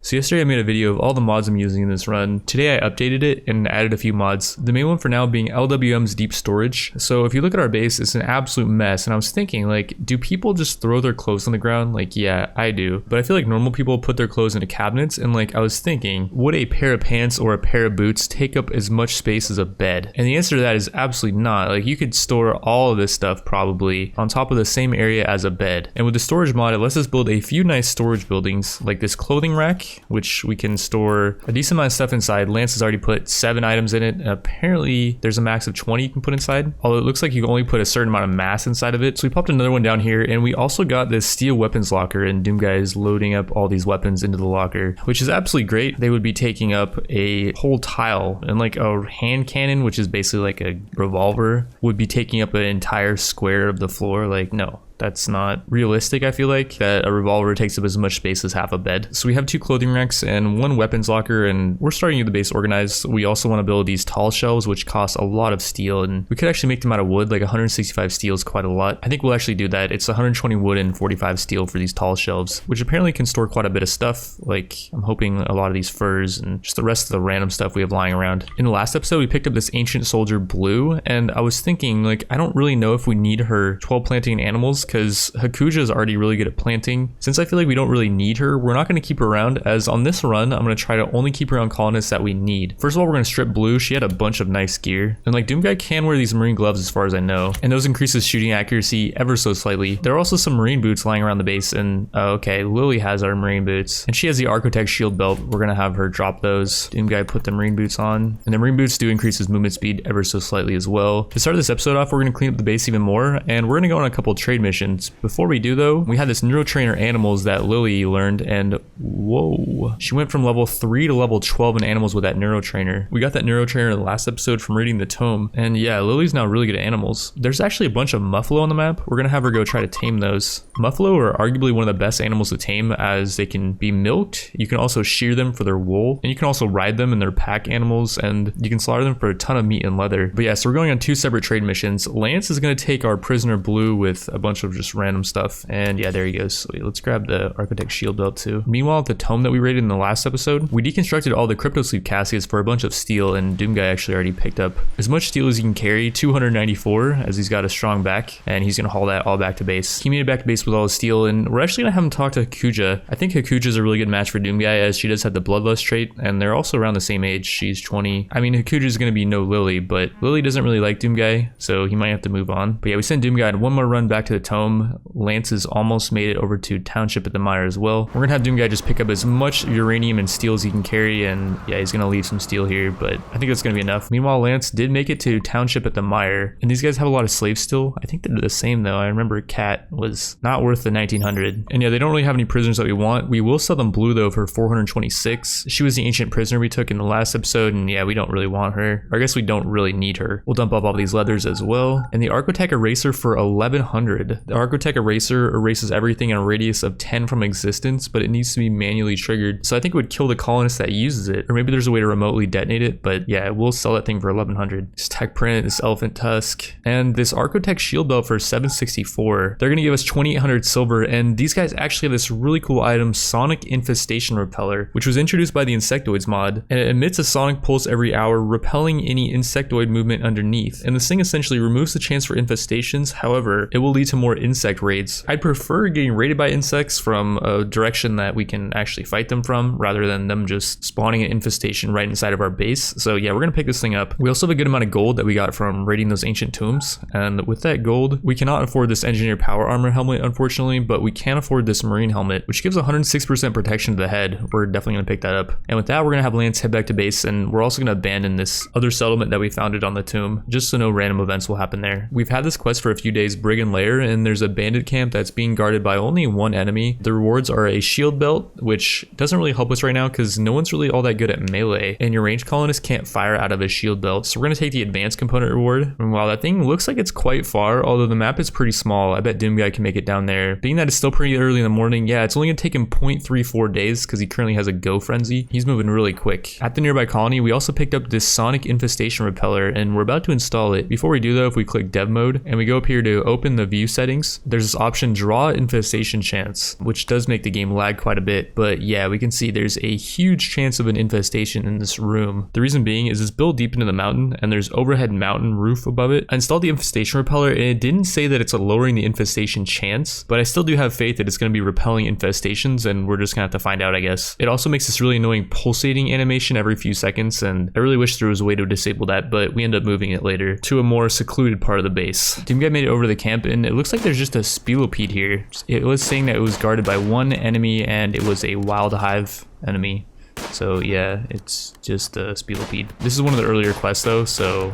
So yesterday I made a video of all the mods I'm using in this run. Today I updated it and added a few mods. The main one for now being LWM's deep storage. So if you look at our base, it's an absolute mess. And I was thinking, like, do people just throw their clothes on the ground? Like, yeah, I do. But I feel like normal people put their clothes into cabinets. And like, I was thinking, would a pair of pants or a pair of boots take up as much space as a bed? And the answer to that is absolutely not. Like, you could store all of this stuff probably on top of the same area as a bed. And with the storage mod, it lets us build a few nice storage buildings, like this clothing rack, which we can store a decent amount of stuff inside. Lance has already put 7 items in it, and apparently there's a max of 20 you can put inside, although it looks like you can only put a certain amount of mass inside of it. So we popped another one down here, and we also got this steel weapons locker, and Doomguy is loading up all these weapons into the locker, which is absolutely great. They would be taking up a whole tile, and like a hand cannon, which is basically like a revolver, would be taking up an entire square of the floor. Like, no. That's not realistic, I feel like, that a revolver takes up as much space as half a bed. So we have 2 clothing racks and 1 weapons locker, and we're starting to get the base organized. We also want to build these tall shelves, which cost a lot of steel, and we could actually make them out of wood. Like 165 steel is quite a lot. I think we'll actually do that. It's 120 wood and 45 steel for these tall shelves, which apparently can store quite a bit of stuff. Like, I'm hoping a lot of these furs and just the rest of the random stuff we have lying around. In the last episode, we picked up this ancient soldier blue, and I was thinking, like, I don't really know if we need her 12 planting animals, because Hakuja is already really good at planting. Since I feel like we don't really need her, we're not going to keep her around, as on this run, I'm going to try to only keep her on colonists that we need. First of all, we're going to strip blue. She had a bunch of nice gear. And like, Doomguy can wear these marine gloves as far as I know, and those increases shooting accuracy ever so slightly. There are also some marine boots lying around the base, and okay, Lily has our marine boots, and she has the Architect shield belt. We're going to have her drop those. Doomguy put the marine boots on, and the marine boots do increase his movement speed ever so slightly as well. To start this episode off, we're going to clean up the base even more, and we're going to go on a couple trade missions. Before we do though, we had this neurotrainer animals that Lily learned, and whoa, she went from level 3 to level 12 in animals with that neurotrainer. We got that neurotrainer in the last episode from reading the tome, and yeah, Lily's now really good at animals. There's actually a bunch of muffalo on the map. We're gonna have her go try to tame those. Muffalo are arguably one of the best animals to tame, as they can be milked. You can also shear them for their wool, and you can also ride them, and they're pack animals, and you can slaughter them for a ton of meat and leather. But yeah, so we're going on 2 separate trade missions. Lance is gonna take our prisoner blue with a bunch of just random stuff. And yeah, there he goes. So let's grab the Architect shield belt too. Meanwhile, at the tome that we raided in the last episode, we deconstructed all the crypto sleep caskets for a bunch of steel, and Doomguy actually already picked up as much steel as he can carry, 294, as he's got a strong back, and he's gonna haul that all back to base. He made it back to base with all his steel, and we're actually gonna have him talk to Hakuja. I think Hakuja is a really good match for Doomguy, as she does have the bloodlust trait, and they're also around the same age. She's 20. I mean, Hakuja is gonna be no Lily, but Lily doesn't really like Doomguy, so he might have to move on. But yeah, we sent Doomguy on one more run back to the tome. Lance is almost made it over to Township at the Mire as well. We're gonna have Doomguy just pick up as much uranium and steel as he can carry, and yeah, he's gonna leave some steel here, but I think that's gonna be enough. Meanwhile, Lance did make it to Township at the Mire, and these guys have a lot of slaves still. I think they're the same though. I remember Cat was not worth the 1900, and yeah, they don't really have any prisoners that we want. We will sell them blue though for 426. She was the ancient prisoner we took in the last episode, and yeah, we don't really want her, or I guess we don't really need her. We'll dump off all these leathers as well, and the Architect Eraser for 1100. The Architect Eraser erases everything in a radius of 10 from existence, but it needs to be manually triggered. So I think it would kill the colonist that uses it, or maybe there's a way to remotely detonate it, but yeah, we'll sell that thing for 1100. This tech print, this elephant tusk, and this Architect shield belt for 764. They're gonna give us 2800 silver, and these guys actually have this really cool item, Sonic Infestation Repeller, which was introduced by the Insectoids mod, and it emits a sonic pulse every hour, repelling any insectoid movement underneath. And this thing essentially removes the chance for infestations. However, it will lead to more insect raids. I'd prefer getting raided by insects from a direction that we can actually fight them from, rather than them just spawning an infestation right inside of our base. So yeah, we're gonna pick this thing up. We also have a good amount of gold that we got from raiding those ancient tombs, and with that gold, we cannot afford this engineer power armor helmet, unfortunately, but we can afford this marine helmet, which gives 106% protection to the head. We're definitely gonna pick that up. And with that, we're gonna have Lance head back to base, and we're also gonna abandon this other settlement that we founded on the tomb, just so no random events will happen there. We've had this quest for a few days, Brigand Lair, and there's a bandit camp that's being guarded by only one enemy. The rewards are a shield belt, which doesn't really help us right now because no one's really all that good at melee, and your ranged colonist can't fire out of a shield belt. So we're gonna take the advanced component reward. And while that thing looks like it's quite far, although the map is pretty small, I bet Doomguy can make it down there. Being that it's still pretty early in the morning, yeah, it's only gonna take him 0.34 days because he currently has a go frenzy. He's moving really quick. At the nearby colony, we also picked up this Sonic Infestation Repeller, and we're about to install it. Before we do though, if we click dev mode and we go up here to open the view settings, settings, there's this option draw infestation chance, which does make the game lag quite a bit. But yeah, we can see there's a huge chance of an infestation in this room. The reason being is it's built deep into the mountain and there's overhead mountain roof above it. I installed the infestation repeller and it didn't say that it's lowering the infestation chance, but I still do have faith that it's going to be repelling infestations, and we're just gonna have to find out, I guess. It also makes this really annoying pulsating animation every few seconds, and I really wish there was a way to disable that, but we end up moving it later to a more secluded part of the base. Doomguy made it over to the camp, and it looks like there's just a spelopede here. It was saying that it was guarded by one enemy and it was a wild hive enemy. So yeah, it's just a spelopede. This is one of the earlier quests though, so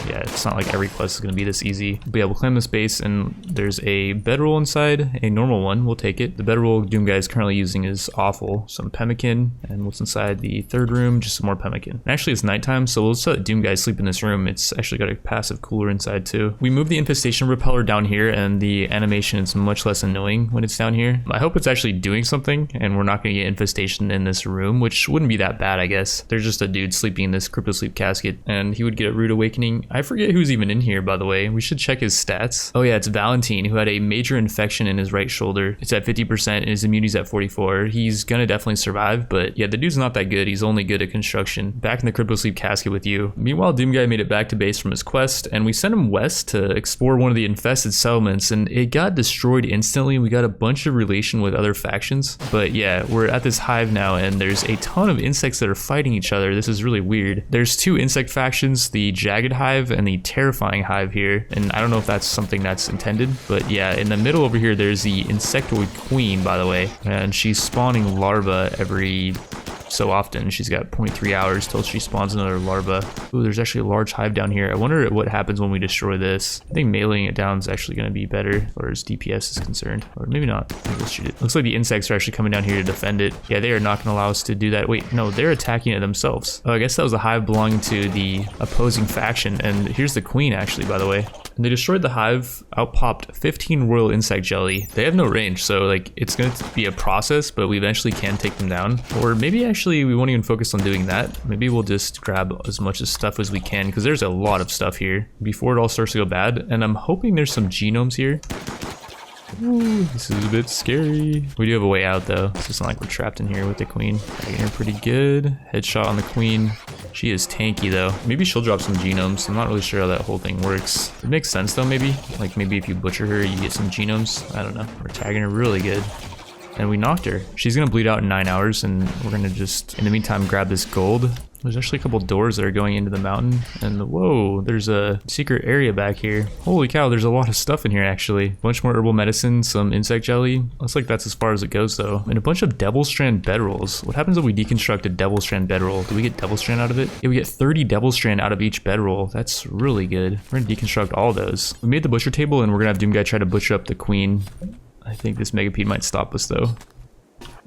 yeah, it's not like every quest is going to be this easy. But yeah, we'll climb this base and there's a bedroll inside, a normal one, we'll take it. The bedroll Doomguy is currently using is awful. Some pemmican, and what's inside the third room, just some more pemmican. And actually it's nighttime, so we'll just let Doomguy sleep in this room. It's actually got a passive cooler inside too. We move the infestation repeller down here and the animation is much less annoying when it's down here. I hope it's actually doing something and we're not going to get infestation in this room, which wouldn't be that bad, I guess. There's just a dude sleeping in this crypto sleep casket and he would get a rude awakening. I forget who's even in here, by the way. We should check his stats. Oh yeah, it's Valentine, who had a major infection in his right shoulder. It's at 50% and his immunity's at 44. He's gonna definitely survive, but yeah, the dude's not that good. He's only good at construction. Back in the crypto sleep casket with you. Meanwhile, Doomguy made it back to base from his quest, and we sent him west to explore one of the infested settlements, and it got destroyed instantly. We got a bunch of relation with other factions, but yeah, we're at this hive now, and there's a ton of insects that are fighting each other. This is really weird. There's two insect factions, the Jagged Hive and the Terrifying Hive here, and I don't know if that's something that's intended, but yeah, in the middle over here there's the Insectoid Queen, by the way, and she's spawning larvae every so often. She's got 0.3 hours till she spawns another larva. Ooh, there's actually a large hive down here. I wonder what happens when we destroy this. I think meleeing it down is actually going to be better as far as DPS is concerned, or maybe not. Maybe let's shoot it. Looks like the insects are actually coming down here to defend it. Yeah, they are not going to allow us to do that. Wait, no, they're attacking it themselves. Oh, I guess that was a hive belonging to the opposing faction, and here's the queen actually, by the way. And they destroyed the hive, outpopped 15 royal insect jelly. They have no range, so like it's going to be a process, but we eventually can take them down. Or maybe actually we won't even focus on doing that. Maybe we'll just grab as much stuff as we can, because there's a lot of stuff here before it all starts to go bad. And I'm hoping there's some genomes here. Ooh, this is a bit scary. We do have a way out though. It's not like we're trapped in here with the queen. Tagging her pretty good. Headshot on the queen. She is tanky though. Maybe she'll drop some genomes. I'm not really sure how that whole thing works. It makes sense though, maybe. Like maybe if you butcher her, you get some genomes. I don't know. We're tagging her really good. And we knocked her. She's gonna bleed out in 9 hours, and we're gonna just, in the meantime, grab this gold. There's actually a couple doors that are going into the mountain, and whoa, there's a secret area back here. Holy cow, there's a lot of stuff in here actually. A bunch more herbal medicine, some insect jelly. Looks like that's as far as it goes though. And a bunch of devil strand bedrolls. What happens if we deconstruct a devil strand bedroll? Do we get devil strand out of it? Yeah, we get 30 devil strand out of each bedroll. That's really good. We're gonna deconstruct all those. We made the butcher table, and we're gonna have Doomguy try to butcher up the queen. I think this megapede might stop us though.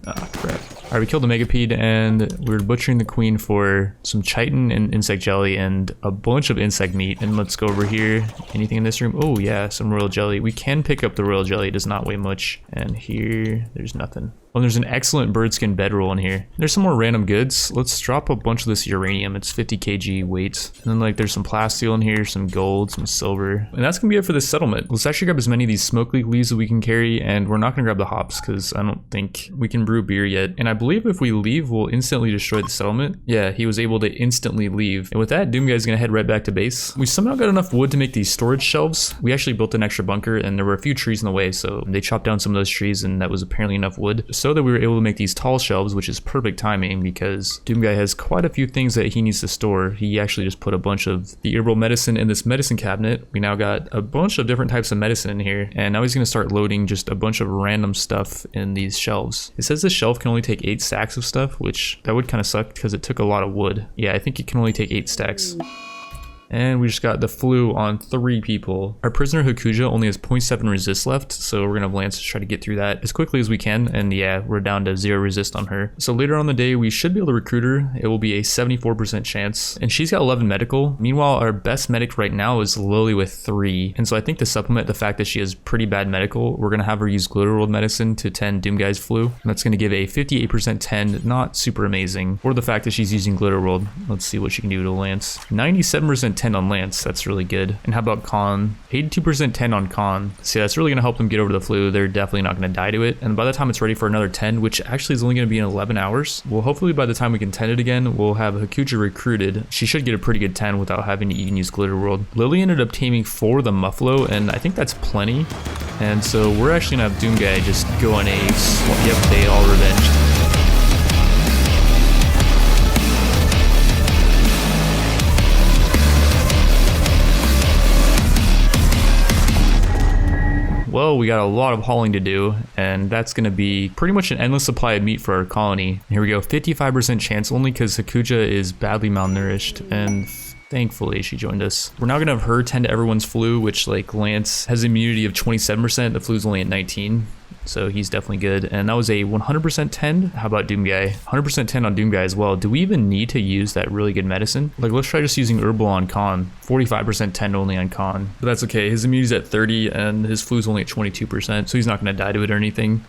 Ah, crap. Alright, we killed the megapede, and we were butchering the queen for some chitin and insect jelly and a bunch of insect meat. And let's go over here. Anything in this room? Oh yeah, some royal jelly. We can pick up the royal jelly. It does not weigh much. And here, there's nothing. Oh, there's an excellent bird skin bedroll in here. There's some more random goods. Let's drop a bunch of this uranium. It's 50 kg weight. And then like there's some plasteel in here, some gold, some silver. And that's gonna be it for this settlement. Let's actually grab as many of these smoke leak leaves that we can carry, and we're not gonna grab the hops because I don't think we can brew beer yet. And I believe if we leave, we'll instantly destroy the settlement. Yeah, he was able to instantly leave. And with that, Doomguy's gonna head right back to base. We somehow got enough wood to make these storage shelves. We actually built an extra bunker, and there were a few trees in the way, so they chopped down some of those trees, and that was apparently enough wood, so that we were able to make these tall shelves, which is perfect timing because Doomguy has quite a few things that he needs to store. He actually just put a bunch of the herbal medicine in this medicine cabinet. We now got a bunch of different types of medicine in here, and now he's gonna start loading just a bunch of random stuff in these shelves. It says this shelf can only take 8 stacks of stuff, which that would kind of suck because it took a lot of wood. Yeah, I think it can only take 8 stacks. And we just got the flu on 3 people. Our prisoner Hakuja only has 0.7 resist left, so we're gonna have Lance try to get through that as quickly as we can. And yeah, we're down to 0 resist on her. So later on in the day, we should be able to recruit her. It will be a 74% chance. And she's got 11 medical. Meanwhile, our best medic right now is Lily with 3. And so I think to supplement the fact that she has pretty bad medical, we're gonna have her use Glitter World medicine to tend Doomguy's flu. And that's gonna give a 58% tend, not super amazing. Or the fact that she's using Glitter World. Let's see what she can do to Lance. 97% 10 on Lance. That's really good. And how about Con? 82% 10 on Con. So yeah, that's really going to help them get over the flu. They're definitely not going to die to it. And by the time it's ready for another 10, which actually is only going to be in 11 hours, well, hopefully by the time we can 10 it again, we'll have Hakuja recruited. She should get a pretty good 10 without having to even use Glitter World. Lily ended up taming for the Muffalo, and I think that's plenty. And so we're actually going to have Doomguy just go on yep, they all revenged. Well, we got a lot of hauling to do, and that's going to be pretty much an endless supply of meat for our colony. Here we go, 55% chance only because Hakuja is badly malnourished, and thankfully she joined us. We're now going to have her tend to everyone's flu, which like Lance has immunity of 27%, the flu's only at 19. So he's definitely good. And that was a 100% 10. How about Doomguy? 100% 10 on Doomguy as well. Do we even need to use that really good medicine? Like, let's try just using Herbal on Con. 45% 10 only on Con. But that's okay. His immunity's at 30 and his flu's only at 22%. So he's not going to die to it or anything.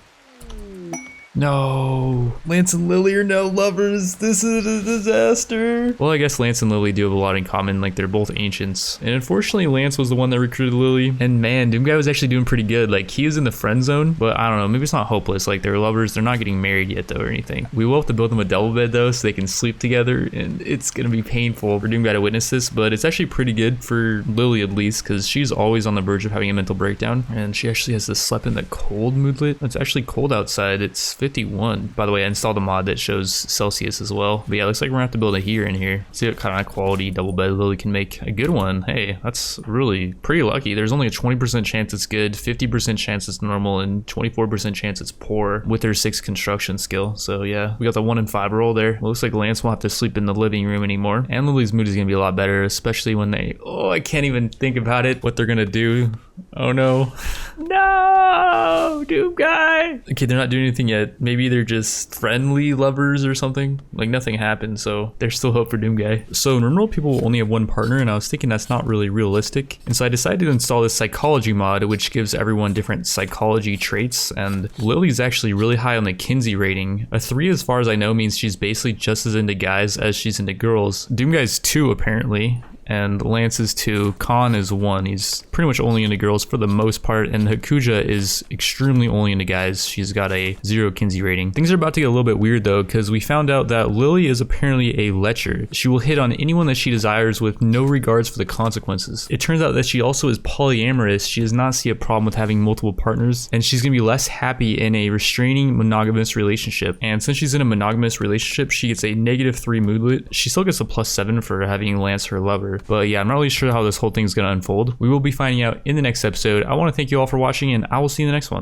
No, Lance and Lily are now lovers. This is a disaster. Well, I guess Lance and Lily do have a lot in common. Like, they're both ancients. And unfortunately, Lance was the one that recruited Lily. And man, Doomguy was actually doing pretty good. Like, he is in the friend zone, but I don't know, maybe it's not hopeless. Like, they're lovers. They're not getting married yet, though, or anything. We will have to build them a double bed, though, so they can sleep together. And it's going to be painful for Doomguy to witness this, but it's actually pretty good for Lily, at least, because she's always on the verge of having a mental breakdown. And she actually has this slept in the cold moodlet. It's actually cold outside. It's 51. By the way, I installed a mod that shows Celsius as well. But yeah, it looks like we're gonna have to build a heater in here. See what kind of quality double bed Lily can make. A good one. Hey, that's really pretty lucky. There's only a 20% chance it's good, 50% chance it's normal, and 24% chance it's poor with her 6 construction skill. So yeah, we got the 1 in 5 roll there. It looks like Lance won't have to sleep in the living room anymore. And Lily's mood is gonna be a lot better, especially when they, oh, I can't even think about it, what they're gonna do. Oh no. No, Doomguy. Okay, they're not doing anything yet. Maybe they're just friendly lovers or something. Like, nothing happened, so there's still hope for Doomguy. So in RimWorld, people will only have one partner, and I was thinking that's not really realistic. And so I decided to install this psychology mod, which gives everyone different psychology traits. And Lily's actually really high on the Kinsey rating. A 3, as far as I know, means she's basically just as into guys as she's into girls. Doomguy's 2, apparently. And Lance is 2, Khan is 1. He's pretty much only into girls for the most part, and Hakuja is extremely only into guys. She's got a 0 Kinsey rating. Things are about to get a little bit weird though, because we found out that Lily is apparently a lecher. She will hit on anyone that she desires with no regards for the consequences. It turns out that she also is polyamorous. She does not see a problem with having multiple partners, and she's gonna be less happy in a restraining monogamous relationship. And since she's in a monogamous relationship, she gets a -3 moodlet. She still gets a +7 for having Lance her lover. But yeah, I'm not really sure how this whole thing is going to unfold. We will be finding out in the next episode. I want to thank you all for watching, and I will see you in the next one.